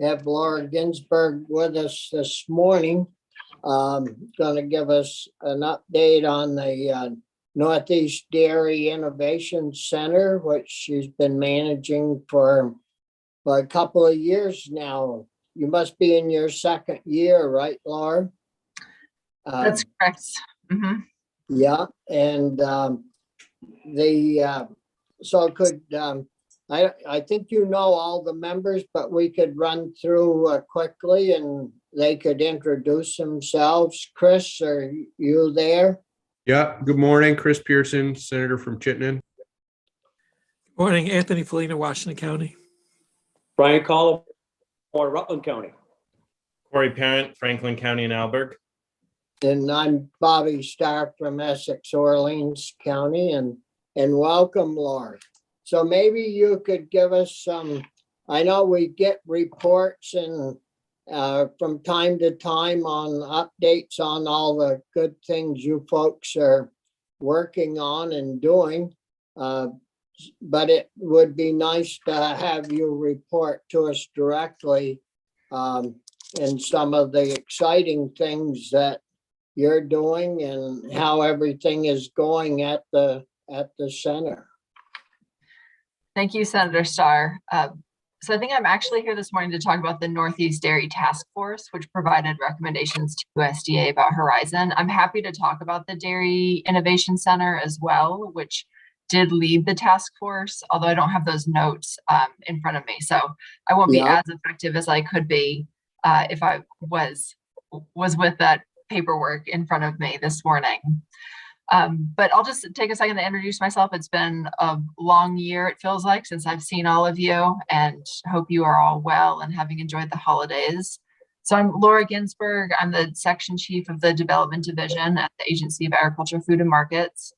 have Laura Ginsberg with us this morning. Going to give us an update on the Northeast Dairy Innovation Center, which she's been managing for a couple of years now. You must be in your second year, right, Laura? That's correct. Mm-hmm. Yeah, and I think you know all the members, but we could run through quickly and they could introduce themselves. Chris, are you there? Yeah, good morning. Chris Pearson, Senator from Chittenden. Good morning, Anthony Felina, Washington County. Brian Collin, Rutland County. Corey Parent, Franklin County and Alberg. And I'm Bobby Starr from Essex, Orleans County, and welcome, Laura. So maybe you could give us some, I know we get reports and from time to time on updates on all the good things you folks are working on and doing. But it would be nice to have you report to us directly and some of the exciting things that you're doing and how everything is going at the center. Thank you, Senator Starr. So I think I'm actually here this morning to talk about the Northeast Dairy Task Force, which provided recommendations to USDA about Horizon. I'm happy to talk about the Dairy Innovation Center as well, which did lead the task force, although I don't have those notes in front of me. So I won't be as effective as I could be if I was with that paperwork in front of me this morning. But I'll just take a second to introduce myself. It's been a long year, it feels like, since I've seen all of you, and hope you are all well and having enjoyed the holidays. So I'm Laura Ginsberg. I'm the section chief of the Development Division at the Agency of Agriculture, Food and Markets.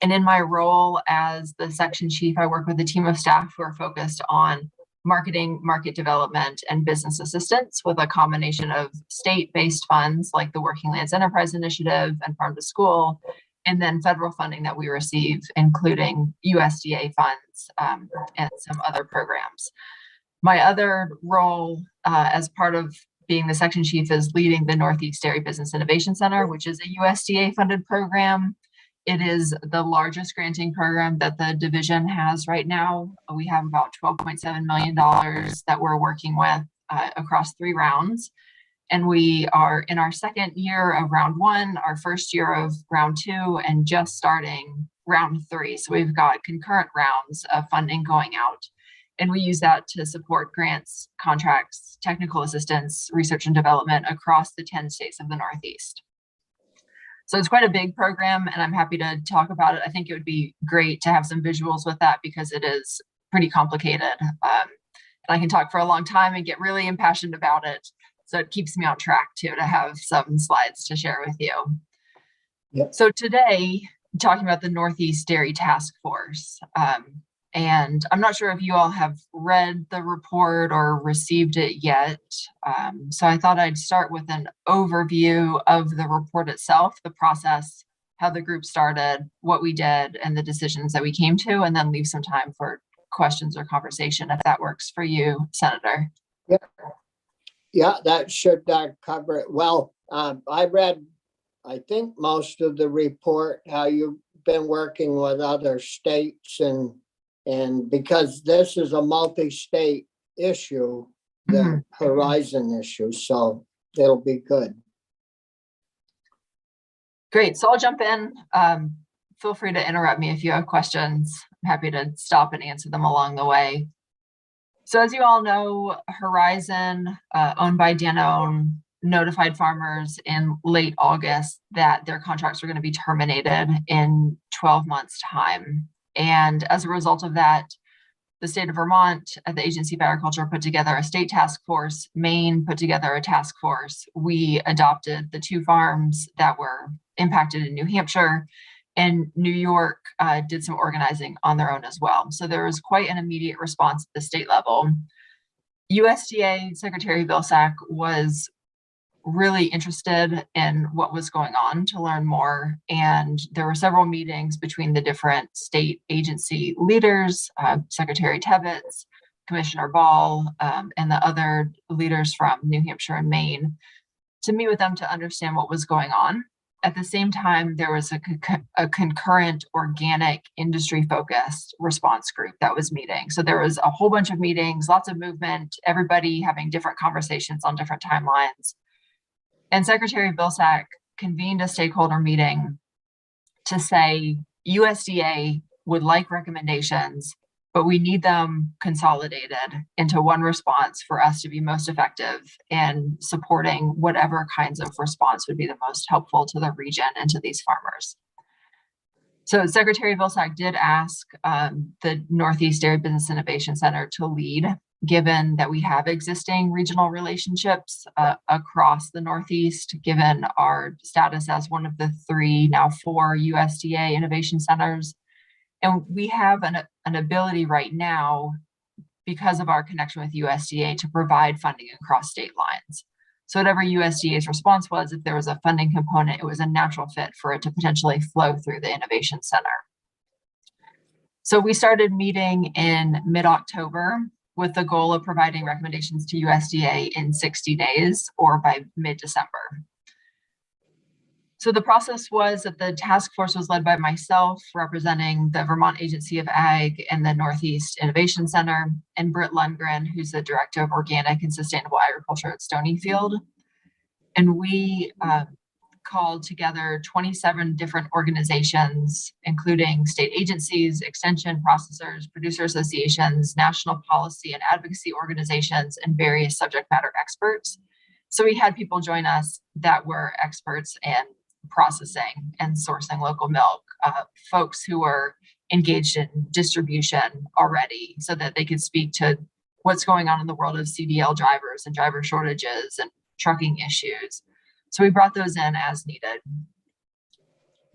And in my role as the section chief, I work with a team of staff who are focused on marketing, market development, and business assistance with a combination of state-based funds like the Working Lands Enterprise Initiative and Farm to School, and then federal funding that we receive, including USDA funds and some other programs. My other role as part of being the section chief is leading the Northeast Dairy Business Innovation Center, which is a USDA funded program. It is the largest granting program that the division has right now. We have about $12.7 million that we're working with across 3 rounds. And we are in our second year of round 1, our first year of round 2, and just starting round 3. So we've got concurrent rounds of funding going out. And we use that to support grants, contracts, technical assistance, research and development across the 10 states of the Northeast. So it's quite a big program, and I'm happy to talk about it. I think it would be great to have some visuals with that because it is pretty complicated. And I can talk for a long time and get really impassioned about it. So it keeps me on track too, to have some slides to share with you. Yep. So today, talking about the Northeast Dairy Task Force. And I'm not sure if you all have read the report or received it yet. So I thought I'd start with an overview of the report itself, the process, how the group started, what we did, and the decisions that we came to, and then leave some time for questions or conversation if that works for you, Senator. Yeah, that should cover it well. I read, I think, most of the report, how you've been working with other states and because this is a multi-state issue, the Horizon issue, so it'll be good. Great, so I'll jump in. Feel free to interrupt me if you have questions. I'm happy to stop and answer them along the way. So as you all know, Horizon, owned by Danone, notified farmers in late August that their contracts were going to be terminated in 12 months' time. And as a result of that, the state of Vermont at the Agency of Agriculture put together a state task force. Maine put together a task force. We adopted the 2 farms that were impacted in New Hampshire, and New York did some organizing on their own as well. So there was quite an immediate response at the state level. USDA Secretary Vilsack was really interested in what was going on to learn more. And there were several meetings between the different state agency leaders, Secretary Tebbets, Commissioner Ball and the other leaders from New Hampshire and Maine to meet with them to understand what was going on. At the same time, there was a concurrent organic industry-focused response group that was meeting. So there was a whole bunch of meetings, lots of movement, everybody having different conversations on different timelines. And Secretary Vilsack convened a stakeholder meeting to say USDA would like recommendations, but we need them consolidated into one response for us to be most effective in supporting whatever kinds of response would be the most helpful to the region and to these farmers. So Secretary Vilsack did ask the Northeast Dairy Business Innovation Center to lead, given that we have existing regional relationships across the Northeast, given our status as one of the 3, now 4 USDA innovation centers. And we have an ability right now, because of our connection with USDA, to provide funding across state lines. So whatever USDA's response was, if there was a funding component, it was a natural fit for it to potentially flow through the Innovation Center. So we started meeting in mid-October with the goal of providing recommendations to USDA in 60 days or by mid-December. So the process was that the task force was led by myself, representing the Vermont Agency of Ag and the Northeast Innovation Center, and Britt Lundgren, who's the Director of Organic and Sustainable Agriculture at Stonyfield. And we called together 27 different organizations, including state agencies, extension processors, producer associations, national policy and advocacy organizations, and various subject matter experts. So we had people join us that were experts in processing and sourcing local milk, folks who were engaged in distribution already so that they could speak to what's going on in the world of CDL drivers and driver shortages and trucking issues. So we brought those in as needed.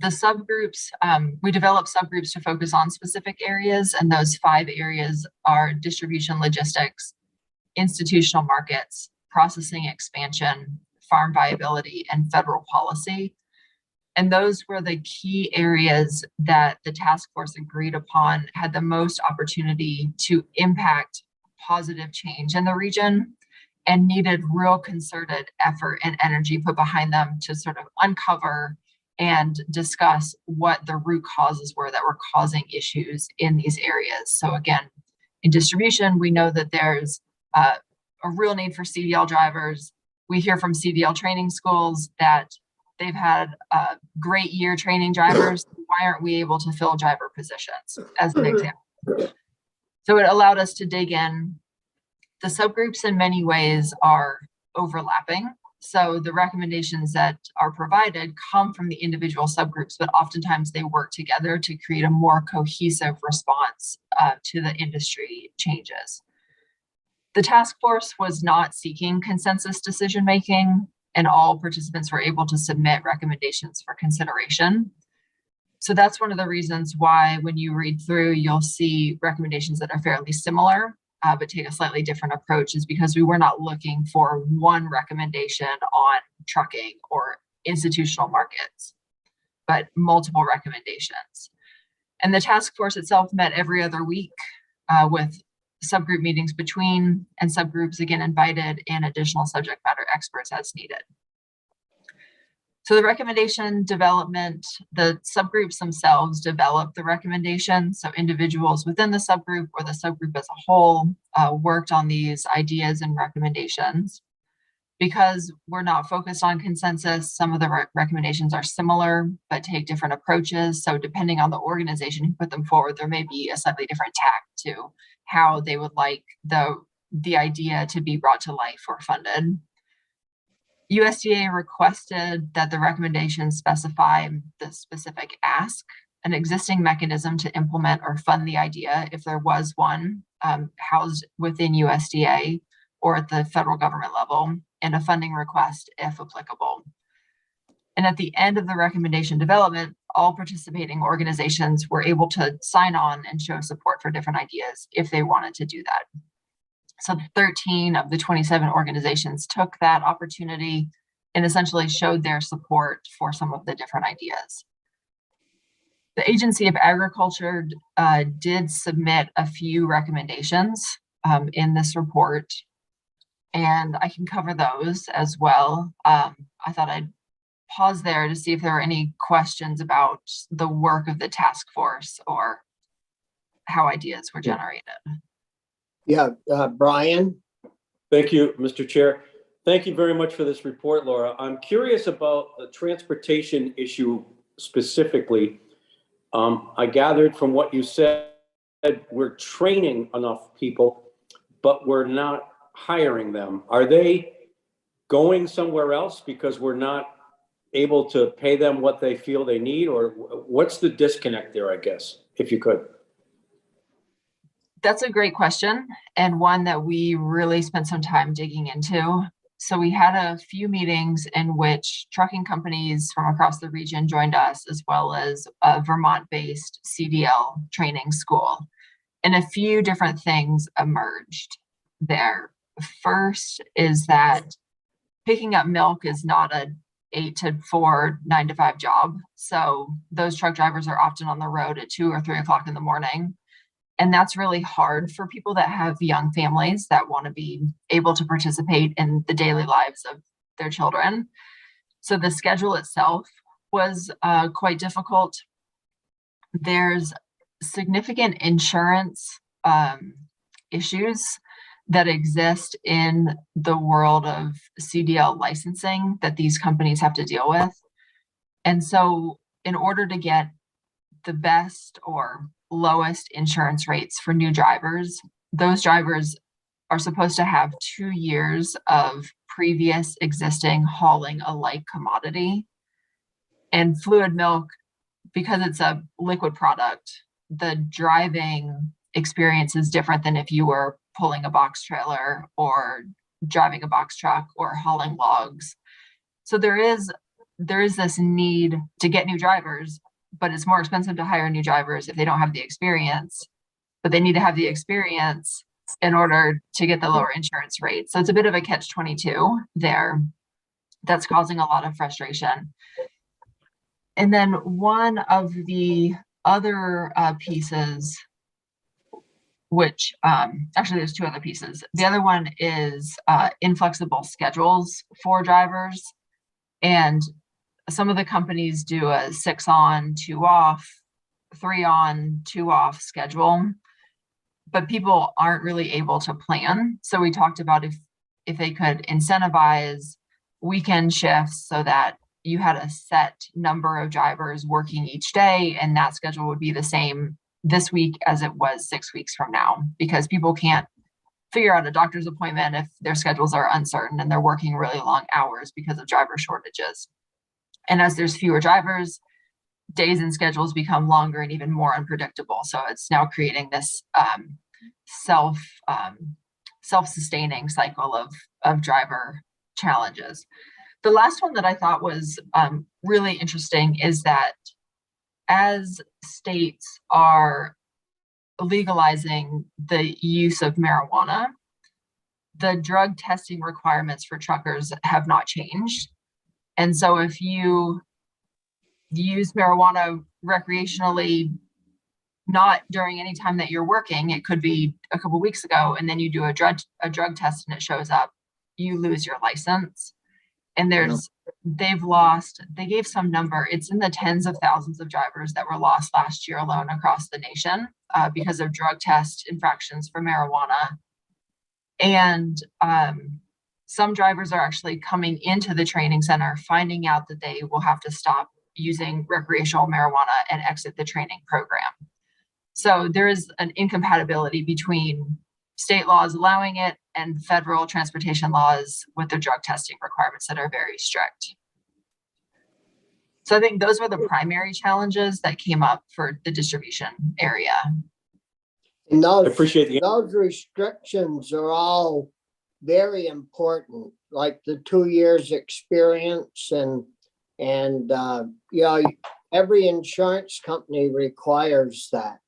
The subgroups, we developed subgroups to focus on specific areas, and those 5 areas are distribution logistics, institutional markets, processing expansion, farm viability, and federal policy. And those were the key areas that the task force agreed upon had the most opportunity to impact positive change in the region and needed real concerted effort and energy put behind them to sort of uncover and discuss what the root causes were that were causing issues in these areas. So again, in distribution, we know that there's a real need for CDL drivers. We hear from CDL training schools that they've had a great year training drivers. Why aren't we able to fill driver positions, as an example? So it allowed us to dig in. The subgroups in many ways are overlapping. So the recommendations that are provided come from the individual subgroups, but oftentimes they work together to create a more cohesive response to the industry changes. The task force was not seeking consensus decision-making, and all participants were able to submit recommendations for consideration. So that's one of the reasons why when you read through, you'll see recommendations that are fairly similar, but take a slightly different approach, is because we were not looking for one recommendation on trucking or institutional markets, but multiple recommendations. And the task force itself met every other week with subgroup meetings between, and subgroups again invited in additional subject matter experts as needed. So the recommendation development, the subgroups themselves developed the recommendation. So individuals within the subgroup or the subgroup as a whole worked on these ideas and recommendations. Because we're not focused on consensus, some of the recommendations are similar, but take different approaches. So depending on the organization who put them forward, there may be a slightly different tack to how they would like the idea to be brought to life or funded. USDA requested that the recommendations specify the specific ask, an existing mechanism to implement or fund the idea, if there was one, housed within USDA or at the federal government level, and a funding request if applicable. And at the end of the recommendation development, all participating organizations were able to sign on and show support for different ideas if they wanted to do that. So 13 of the 27 organizations took that opportunity and essentially showed their support for some of the different ideas. The Agency of Agriculture did submit a few recommendations. in this report, and I can cover those as well. I thought I'd pause there to see if there are any questions about the work of the task force or how ideas were generated. Yeah, Brian? Thank you, Mr. Chair. Thank you very much for this report, Laura. I'm curious about the transportation issue specifically. I gathered from what you said, we're training enough people, but we're not hiring them. Are they going somewhere else because we're not able to pay them what they feel they need? Or what's the disconnect there, I guess, if you could? That's a great question, and one that we really spent some time digging into. So we had a few meetings in which trucking companies from across the region joined us, as well as a Vermont-based CDL training school. And a few different things emerged there. First is that picking up milk is not a 8 to 4, 9 to 5 job. So those truck drivers are often on the road at 2 or 3 o'clock in the morning. And that's really hard for people that have young families that want to be able to participate in the daily lives of their children. So the schedule itself was quite difficult. There's significant insurance issues that exist in the world of CDL licensing that these companies have to deal with. And so in order to get the best or lowest insurance rates for new drivers, those drivers are supposed to have 2 years of previous existing hauling a like commodity. And fluid milk, because it's a liquid product, the driving experience is different than if you were pulling a box trailer or driving a box truck or hauling logs. So there is this need to get new drivers, but it's more expensive to hire new drivers if they don't have the experience, but they need to have the experience in order to get the lower insurance rate. So it's a bit of a catch-22 there that's causing a lot of frustration. And then one of the other pieces, which actually there's 2 other pieces. The other one is inflexible schedules for drivers. And some of the companies do a 6 on, 2 off, 3 on, 2 off schedule, but people aren't really able to plan. So we talked about if they could incentivize weekend shifts so that you had a set number of drivers working each day, and that schedule would be the same this week as it was 6 weeks from now, because people can't figure out a doctor's appointment if their schedules are uncertain and they're working really long hours because of driver shortages. And as there's fewer drivers, days and schedules become longer and even more unpredictable. So it's now creating this self-sustaining cycle of driver challenges. The last one that I thought was really interesting is that as states are legalizing the use of marijuana, the drug testing requirements for truckers have not changed. And so if you use marijuana recreationally, not during any time that you're working, it could be a couple of weeks ago, and then you do a drug test and it shows up, you lose your license. And they gave some number, it's in the tens of thousands of drivers that were lost last year alone across the nation because of drug test infractions for marijuana. And some drivers are actually coming into the training center, finding out that they will have to stop using recreational marijuana and exit the training program. So there is an incompatibility between state laws allowing it and federal transportation laws with the drug testing requirements that are very strict. So I think those were the primary challenges that came up for the distribution area. And I appreciate the those restrictions are all very important, like the 2 years experience and every insurance company requires that.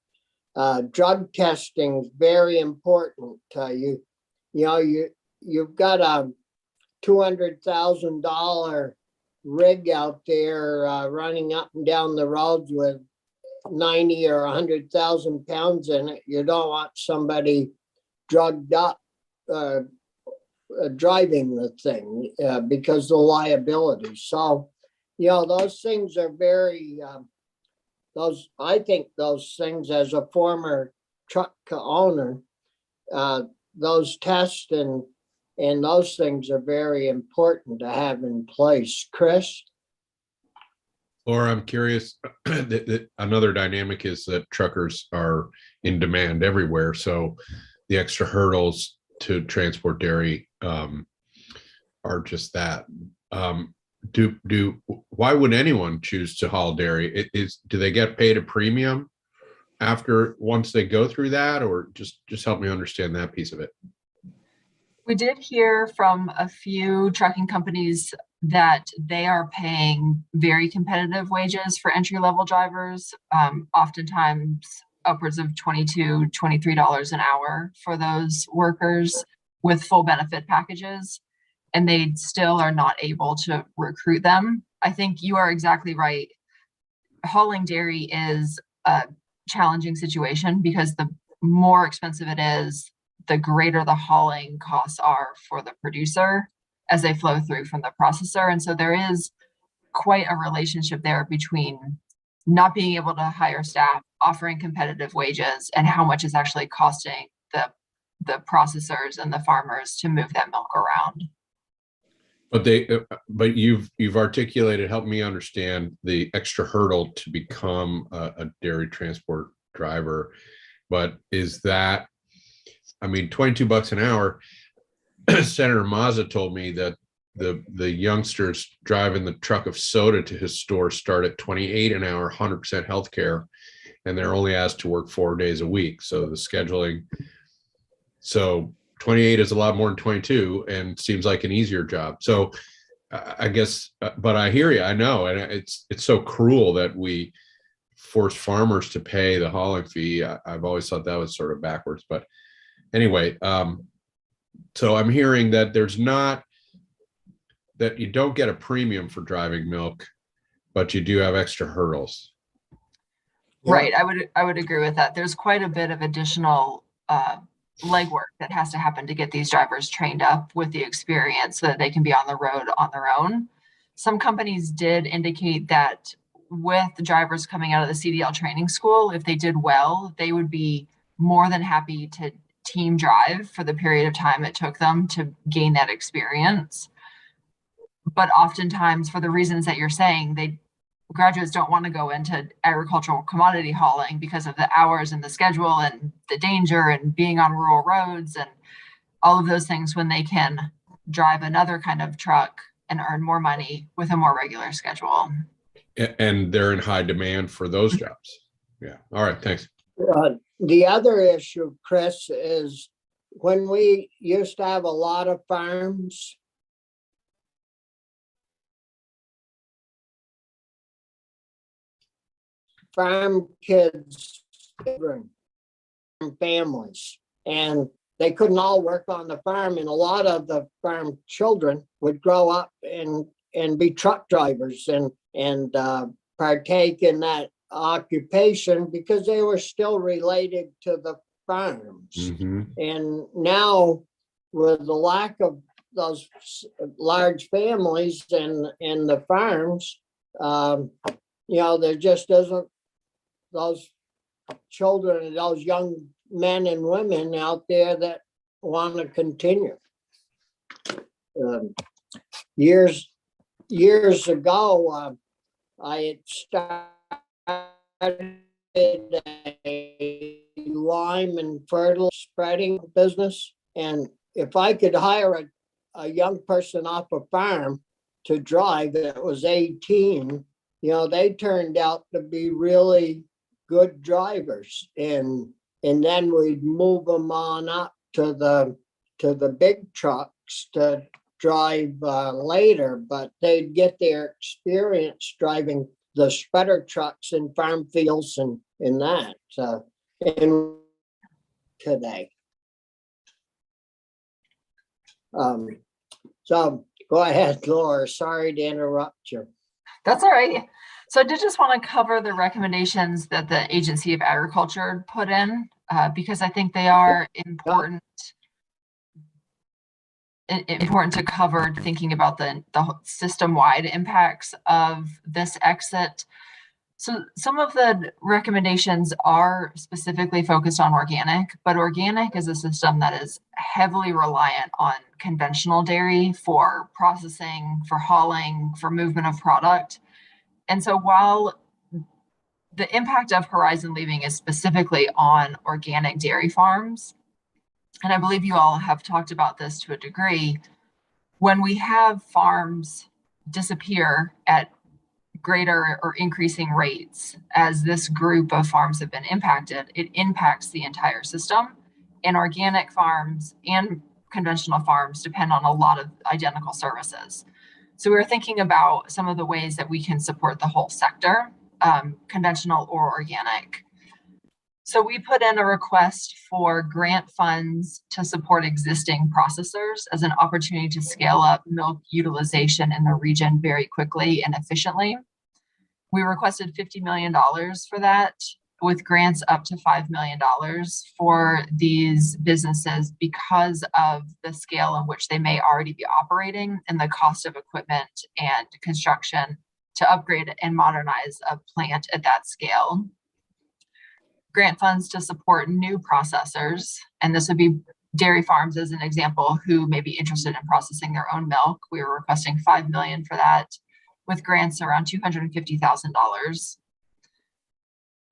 Drug testing is very important. You've got a $200,000 rig out there running up and down the roads with 90 or 100,000 pounds in it. You don't want somebody drugged up driving the thing because the liability. So, those things are very, I think those things, as a former truck owner, those tests and those things are very important to have in place. Chris? Laura, I'm curious, that another dynamic is that truckers are in demand everywhere. So the extra hurdles to transport dairy are just that. Why would anyone choose to haul dairy? Do they get paid a premium once they go through that, or just help me understand that piece of it? We did hear from a few trucking companies that they are paying very competitive wages for entry-level drivers, oftentimes upwards of $22, $23 an hour for those workers with full benefit packages, and they still are not able to recruit them. I think you are exactly right. Hauling dairy is a challenging situation because the more expensive it is, the greater the hauling costs are for the producer as they flow through from the processor. And so there is quite a relationship there between not being able to hire staff, offering competitive wages, and how much is actually costing the processors and the farmers to move that milk around. But you've articulated, help me understand the extra hurdle to become a dairy transport driver. But is that, I mean, $22 an hour? Senator Mazza told me that the youngsters driving the truck of soda to his store start at $28 an hour, 100% healthcare, and they're only asked to work 4 days a week. So the scheduling, so 28 is a lot more than 22 and seems like an easier job. So I guess, but I hear you, I know. And it's so cruel that we force farmers to pay the hauling fee. I've always thought that was sort of backwards, but anyway, so I'm hearing that that you don't get a premium for driving milk, but you do have extra hurdles. Right. I would agree with that. There's quite a bit of additional legwork that has to happen to get these drivers trained up with the experience so that they can be on the road on their own. Some companies did indicate that with the drivers coming out of the CDL training school, if they did well, they would be more than happy to team drive for the period of time it took them to gain that experience. But oftentimes, for the reasons that you're saying, graduates don't want to go into agricultural commodity hauling because of the hours and the schedule and the danger and being on rural roads and all of those things, when they can drive another kind of truck and earn more money with a more regular schedule. And they're in high demand for those jobs. Yeah. All right. Thanks. The other issue, Chris, is when we used to have a lot of farms, farm kids, children, families, and they couldn't all work on the farm, and a lot of the farm children would grow up and be truck drivers and partake in that occupation because they were still related to the farms. Mm-hmm. And now, with the lack of those large families and the farms, there just isn't those children, those young men and women out there that want to continue. Years ago, I had started a lime and fertile spreading business, and if I could hire a young person off a farm to drive that was 18, they turned out to be really good drivers, and then we'd move them on up to the big trucks to drive later, but they'd get their experience driving the spreader trucks in farm fields and that. And today. So go ahead, Laura. Sorry to interrupt you. That's all right. So I did just want to cover the recommendations that the Agency of Agriculture put in. because I think they are important to cover, thinking about the system-wide impacts of this exit. So some of the recommendations are specifically focused on organic, but organic is a system that is heavily reliant on conventional dairy for processing, for hauling, for movement of product. And so while the impact of Horizon leaving is specifically on organic dairy farms, and I believe you all have talked about this to a degree, when we have farms disappear at greater or increasing rates as this group of farms have been impacted, it impacts the entire system. And organic farms and conventional farms depend on a lot of identical services. So we're thinking about some of the ways that we can support the whole sector, conventional or organic. So we put in a request for grant funds to support existing processors as an opportunity to scale up milk utilization in the region very quickly and efficiently. We requested $50 million for that, with grants up to $5 million for these businesses because of the scale in which they may already be operating and the cost of equipment and construction to upgrade and modernize a plant at that scale. Grant funds to support new processors, and this would be dairy farms as an example who may be interested in processing their own milk. We were requesting $5 million for that, with grants around $250,000.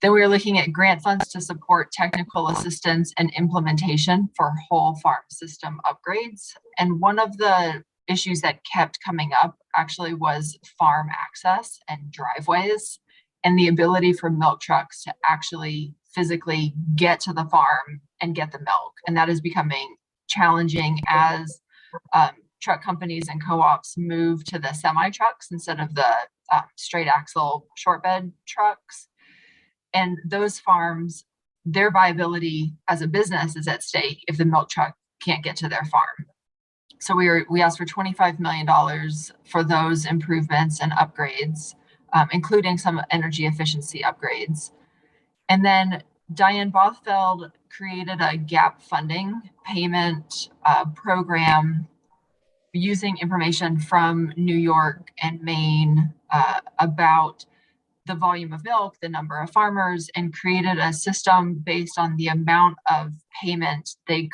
Then we were looking at grant funds to support technical assistance and implementation for whole farm system upgrades. And one of the issues that kept coming up actually was farm access and driveways and the ability for milk trucks to actually physically get to the farm and get the milk. And that is becoming challenging as truck companies and co-ops move to the semi trucks instead of the straight axle short bed trucks. And those farms, their viability as a business is at stake if the milk truck can't get to their farm. So we asked for $25 million for those improvements and upgrades, including some energy efficiency upgrades. And then Diane Bothfeld created a gap funding payment program using information from New York and Maine about the volume of milk, the number of farmers, and created a system based on the amount of payment the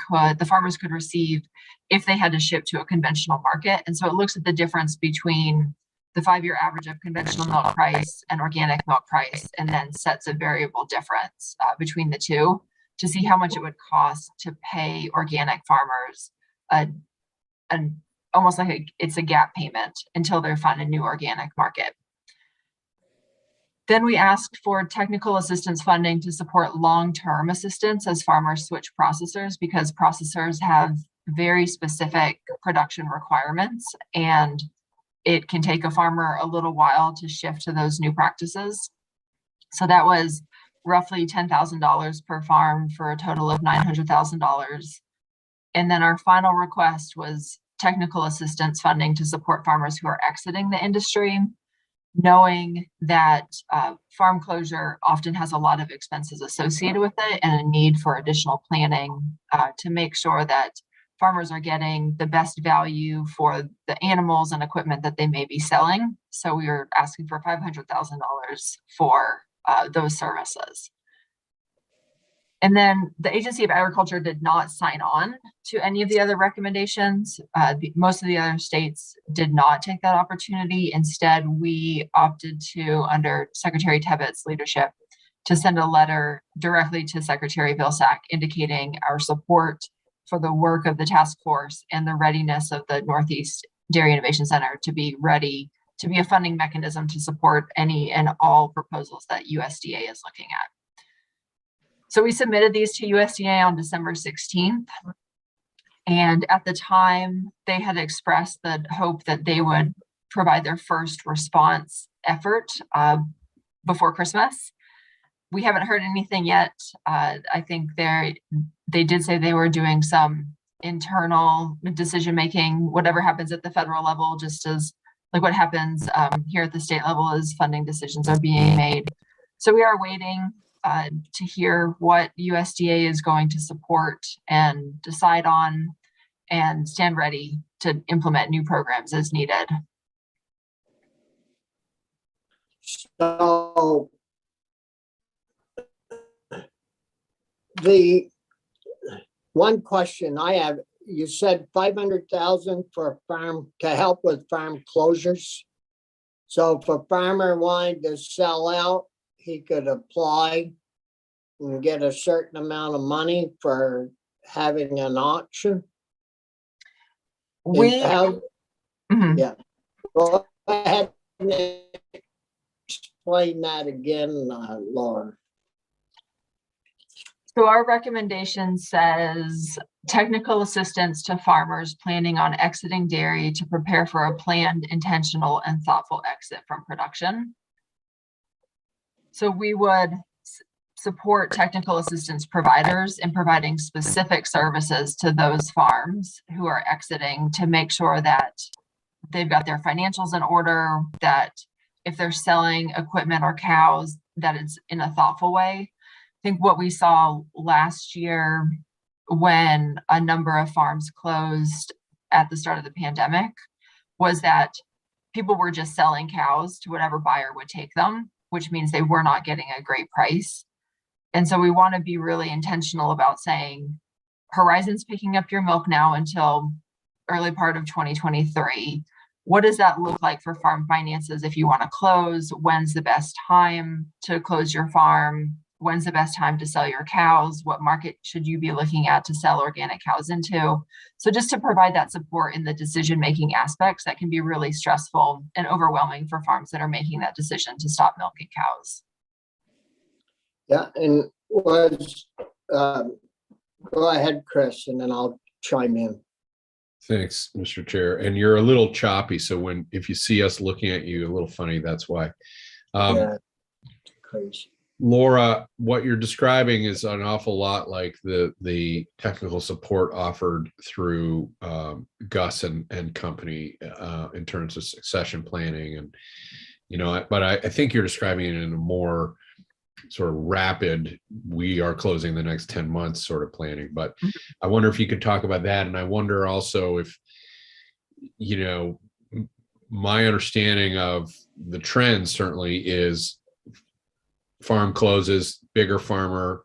farmers could receive if they had to ship to a conventional market. And so it looks at the difference between the 5-year average of conventional milk price and organic milk price, and then sets a variable difference between the two to see how much it would cost to pay organic farmers almost like it's a gap payment until they find a new organic market. Then we asked for technical assistance funding to support long-term assistance as farmers switch processors, because processors have very specific production requirements, and it can take a farmer a little while to shift to those new practices. So that was roughly $10,000 per farm for a total of $900,000. And then our final request was technical assistance funding to support farmers who are exiting the industry, knowing that farm closure often has a lot of expenses associated with it and a need for additional planning to make sure that farmers are getting the best value for the animals and equipment that they may be selling. So we were asking for $500,000 for those services. And then the Agency of Agriculture did not sign on to any of the other recommendations. Most of the other states did not take that opportunity. Instead, we opted to, under Secretary Tebbett's leadership, to send a letter directly to Secretary Vilsack indicating our support for the work of the task force and the readiness of the Northeast Dairy Innovation Center to be ready to be a funding mechanism to support any and all proposals that USDA is looking at. So we submitted these to USDA on December 16th. And at the time, they had expressed the hope that they would provide their first response effort before Christmas. We haven't heard anything yet. I think they did say they were doing some internal decision-making, whatever happens at the federal level, just as like what happens here at the state level as funding decisions are being made. So we are waiting to hear what USDA is going to support and decide on, and stand ready to implement new programs as needed. So the one question I have, you said 500,000 for farm, to help with farm closures. So if a farmer wanted to sell out, he could apply and get a certain amount of money for having an auction. We, How, Mhm. yeah, go ahead and explain that again, Laura. So our recommendation says technical assistance to farmers planning on exiting dairy to prepare for a planned, intentional, and thoughtful exit from production. So we would support technical assistance providers in providing specific services to those farms who are exiting to make sure that they've got their financials in order, that if they're selling equipment or cows, that it's in a thoughtful way. I think what we saw last year when a number of farms closed at the start of the pandemic was that people were just selling cows to whatever buyer would take them, which means they were not getting a great price. And so we want to be really intentional about saying, Horizon's picking up your milk now until early part of 2023. What does that look like for farm finances if you want to close? When's the best time to close your farm? When's the best time to sell your cows? What market should you be looking at to sell organic cows into? So just to provide that support in the decision-making aspects that can be really stressful and overwhelming for farms that are making that decision to stop milking cows. Yeah, and was, go ahead, Chris, and then I'll chime in. Thanks, Mr. Chair. And you're a little choppy, so if you see us looking at you a little funny, that's why. Yeah, crazy. Laura, what you're describing is an awful lot like the technical support offered through Gus and company in terms of succession planning, and but I think you're describing it in a more sort of rapid, we are closing the next 10 months sort of planning. But I wonder if you could talk about that. And I wonder also if, my understanding of the trend certainly is farm closes, bigger farmer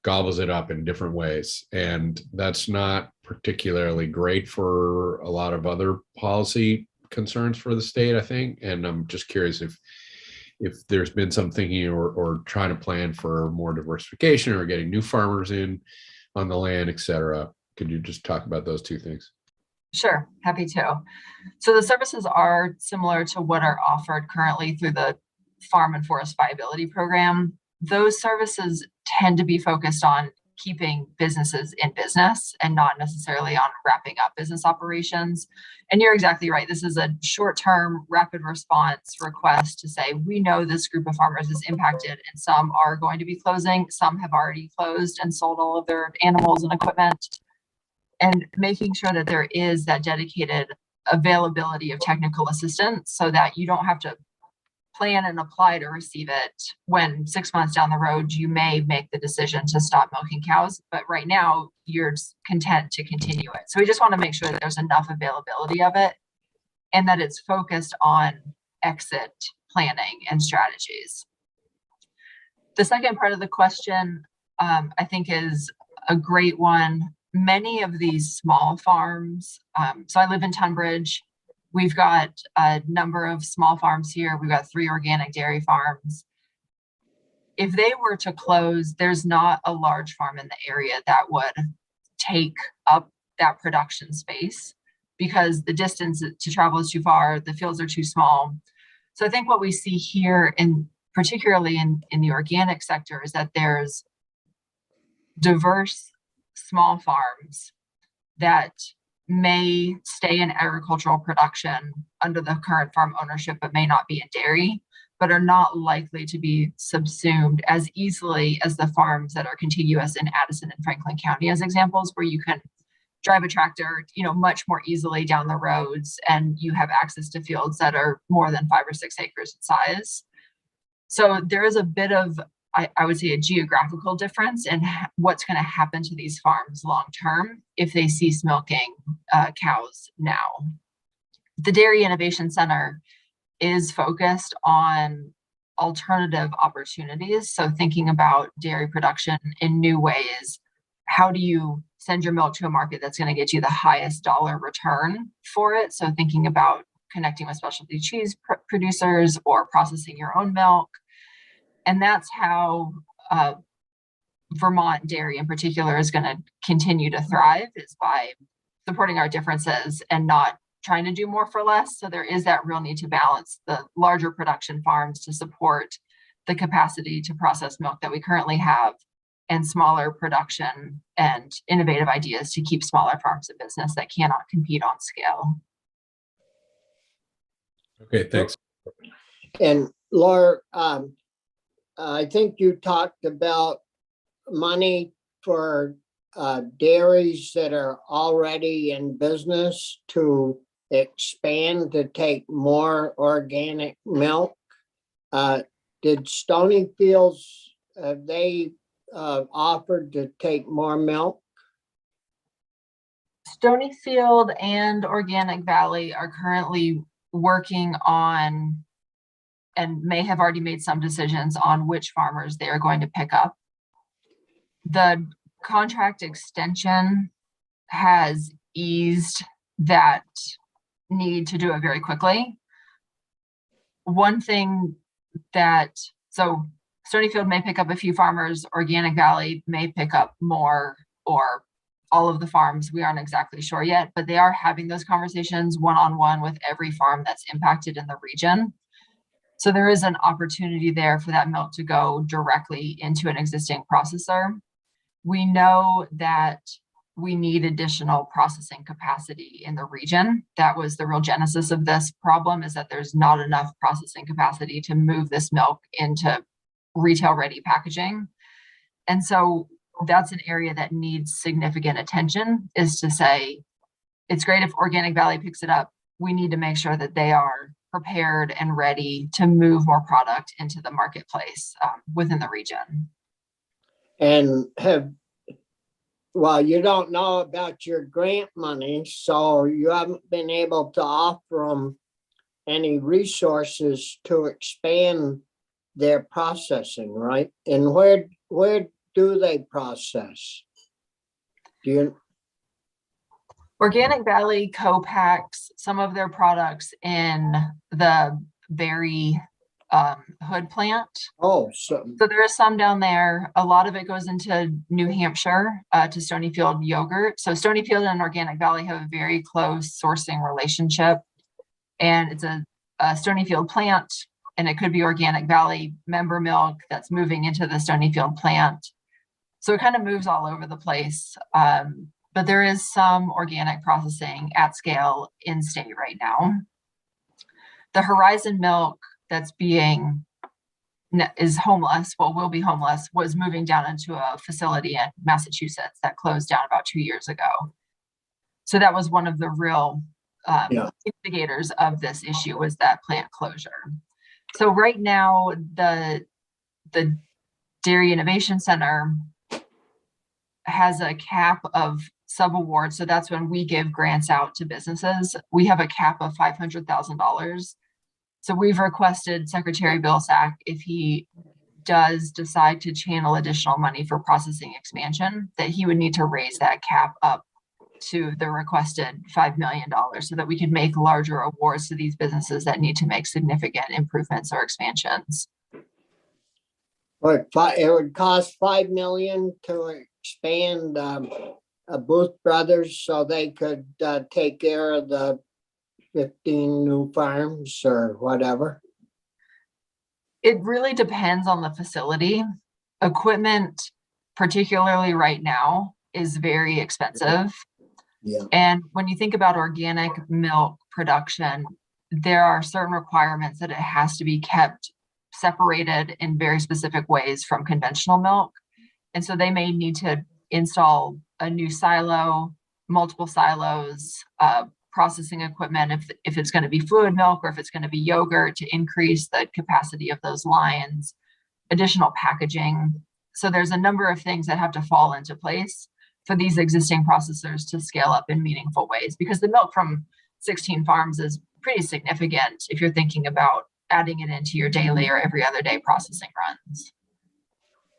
gobbles it up in different ways. And that's not particularly great for a lot of other policy concerns for the state, I think. And I'm just curious if there's been some thinking or trying to plan for more diversification or getting new farmers in on the land, et cetera. Could you just talk about those two things? Sure, happy to. So the services are similar to what are offered currently through the Farm and Forest Viability Program. Those services tend to be focused on keeping businesses in business and not necessarily on wrapping up business operations. And you're exactly right. This is a short-term rapid response request to say, we know this group of farmers is impacted and some are going to be closing. Some have already closed and sold all of their animals and equipment, and making sure that there is that dedicated availability of technical assistance so that you don't have to plan and apply to receive it when 6 months down the road you may make the decision to stop milking cows, but right now you're content to continue it. So we just want to make sure that there's enough availability of it and that it's focused on exit planning and strategies. The second part of the question, I think, is a great one. Many of these small farms, so I live in Tunbridge. We've got a number of small farms here. We've got 3 organic dairy farms. If they were to close, there's not a large farm in the area that would take up that production space because the distance to travel is too far, the fields are too small. So I think what we see here, particularly in the organic sector, is that there's diverse small farms that may stay in agricultural production under the current farm ownership, but may not be in dairy, but are not likely to be subsumed as easily as the farms that are contiguous in Addison and Franklin County as examples, where you can drive a tractor, much more easily down the roads, and you have access to fields that are more than 5 or 6 acres in size. So there is a bit of I would say, a geographical difference in what's going to happen to these farms long term if they cease milking cows now. The Dairy Innovation Center is focused on alternative opportunities. So thinking about dairy production in new ways. How do you send your milk to a market that's going to get you the highest dollar return for it? So thinking about connecting with specialty cheese producers or processing your own milk. And that's how Vermont dairy in particular is going to continue to thrive, is by supporting our differences and not trying to do more for less. So there is that real need to balance the larger production farms to support the capacity to process milk that we currently have, and smaller production and innovative ideas to keep smaller farms in business that cannot compete on scale. Okay, thanks. And Laura, I think you talked about money for dairies that are already in business to expand to take more organic milk. Did Stonyfields, they offered to take more milk? Stonyfield and Organic Valley are currently working on, and may have already made some decisions on, which farmers they are going to pick up. The contract extension has eased that need to do it very quickly. One thing that, so Stonyfield may pick up a few farmers, Organic Valley may pick up more, or all of the farms. We aren't exactly sure yet, but they are having those conversations one-on-one with every farm that's impacted in the region. So there is an opportunity there for that milk to go directly into an existing processor. We know that we need additional processing capacity in the region. That was the real genesis of this problem, is that there's not enough processing capacity to move this milk into retail ready packaging. And so that's an area that needs significant attention, is to say, it's great if Organic Valley picks it up. We need to make sure that they are prepared and ready to move more product into the marketplace within the region. And well, you don't know about your grant money, so you haven't been able to offer them any resources to expand their processing, right? And where do they process? Do you? Organic Valley co-packs some of their products in the Berry Hood plant. Oh, so So there is some down there. A lot of it goes into New Hampshire to Stonyfield yogurt. So Stonyfield and Organic Valley have a very close sourcing relationship, and it's a Stonyfield plant, and it could be Organic Valley member milk that's moving into the Stonyfield plant. So it kind of moves all over the place. But there is some organic processing at scale in state right now. The Horizon milk that's is homeless, well, will be homeless, was moving down into a facility in Massachusetts that closed down about 2 years ago. So that was one of the real instigators of this issue, was that plant closure. So right now, the Dairy Innovation Center has a cap of subawards. So that's when we give grants out to businesses. We have a cap of $500,000. So we've requested Secretary Vilsack, if he does decide to channel additional money for processing expansion, that he would need to raise that cap up to the requested $5 million, so that we can make larger awards to these businesses that need to make significant improvements or expansions. it would cost $5 million to expand Booth Brothers so they could take care of the 15 new farms or whatever. It really depends on the facility. Equipment, particularly right now, is very expensive. Yeah. And when you think about organic milk production, there are certain requirements that it has to be kept separated in very specific ways from conventional milk. And so they may need to install a new silo, multiple silos, processing equipment if it's going to be fluid milk, or if it's going to be yogurt, to increase the capacity of those lines. additional packaging. So there's a number of things that have to fall into place for these existing processors to scale up in meaningful ways, because the milk from 16 farms is pretty significant if you're thinking about adding it into your daily or every other day processing runs.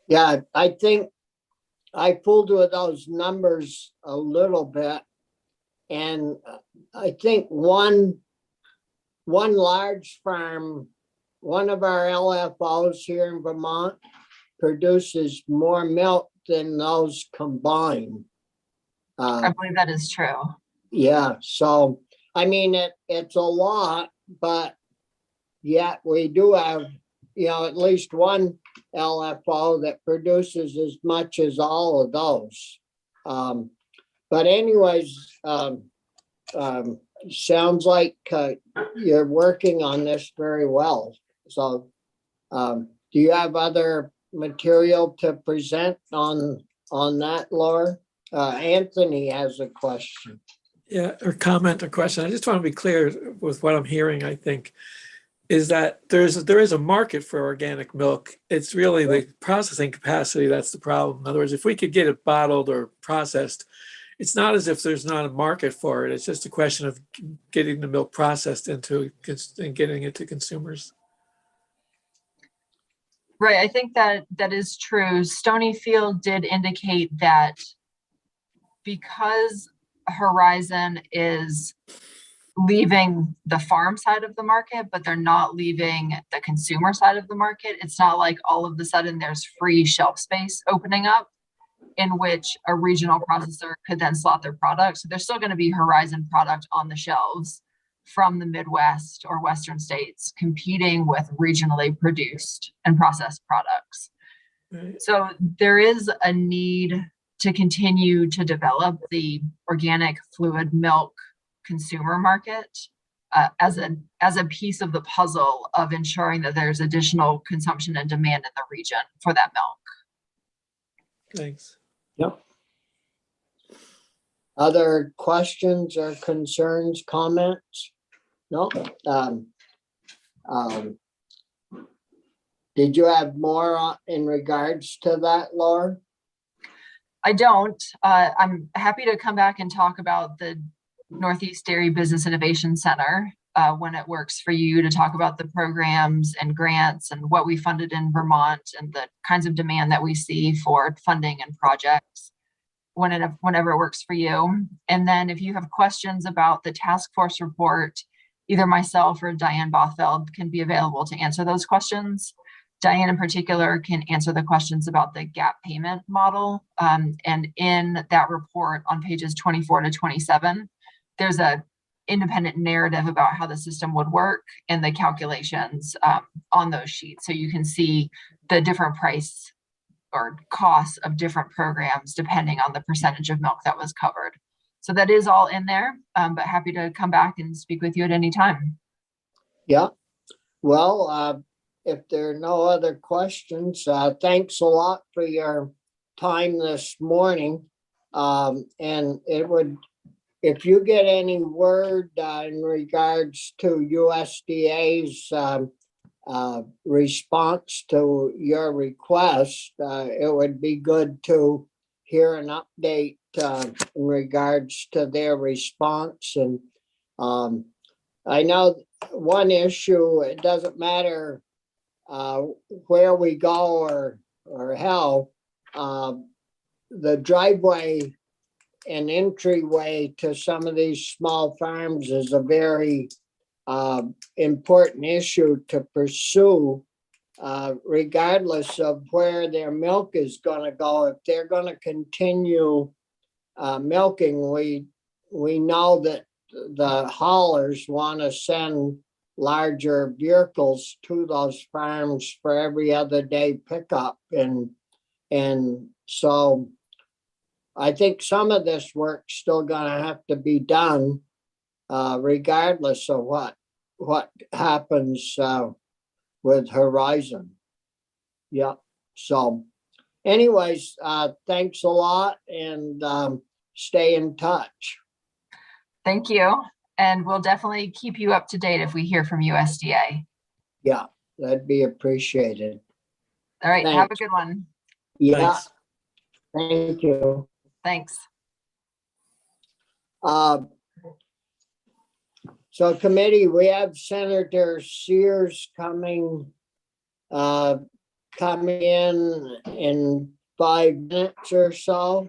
Yeah, I think I fooled with those numbers a little bit. And I think one large farm, one of our LFOs here in Vermont produces more milk than those combined. I believe that is true. Yeah, so, I mean, it's a lot, but yet we do have, at least one LFO that produces as much as all of those. But anyways, sounds like you're working on this very well. So do you have other material to present on that, Laura? Anthony has a question. Yeah, or comment or question. I just want to be clear with what I'm hearing, I think, is that there is a market for organic milk. It's really the processing capacity that's the problem. In other words, if we could get it bottled or processed, it's not as if there's not a market for it. It's just a question of getting the milk processed and getting it to consumers. Right, I think that is true. Stonyfield did indicate that because Horizon is leaving the farm side of the market, but they're not leaving the consumer side of the market. It's not like all of a sudden there's free shelf space opening up in which a regional processor could then slot their product. So there's still going to be Horizon product on the shelves from the Midwest or Western states competing with regionally produced and processed products. Right. So there is a need to continue to develop the organic fluid milk consumer market as a piece of the puzzle of ensuring that there's additional consumption and demand in the region for that milk. Thanks. Yep. Other questions or concerns, comments? No? Did you have more in regards to that, Laura? I don't. I'm happy to come back and talk about the Northeast Dairy Business Innovation Center when it works for you, to talk about the programs and grants and what we funded in Vermont and the kinds of demand that we see for funding and projects whenever it works for you. And then if you have questions about the task force report, either myself or Diane Bothfeld can be available to answer those questions. Diane in particular can answer the questions about the gap payment model. And in that report on pages 24 to 27, there's a independent narrative about how the system would work and the calculations on those sheets. So you can see the different price or costs of different programs depending on the percentage of milk that was covered. So that is all in there, but happy to come back and speak with you at any time. Yeah. Well, if there are no other questions, thanks a lot for your time this morning. And if you get any word in regards to USDA's response to your request, it would be good to hear an update in regards to their response. And I know one issue, it doesn't matter where we go or how, the driveway and entryway to some of these small farms is a very important issue to pursue, regardless of where their milk is going to go. If they're going to continue milking, we know that the haulers want to send larger vehicles to those farms for every other day pickup. And so I think some of this work's still gonna have to be done, regardless of what happens with Horizon. Yeah, so anyways, thanks a lot, and stay in touch. Thank you. And we'll definitely keep you up to date if we hear from USDA. Yeah, that'd be appreciated. All right, have a Thanks. good one. Yeah, Thanks. thank you. Thanks. So committee, we have Senator Sears coming in 5 minutes or so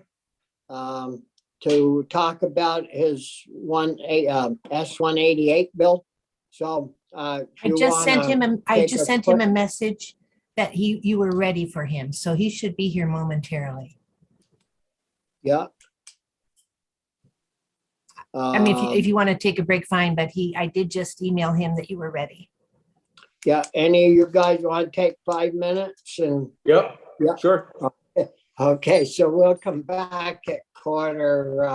to talk about his S-188 bill. So if I you just sent wanna him, take a message that you were ready for him, so he should be here momentarily. Yeah. I mean, if you want to take a break, fine, but I did just email him that you were ready. Yeah, any of you guys want to take 5 minutes and, Yep, Yeah. sure. okay, so we'll come back at quarter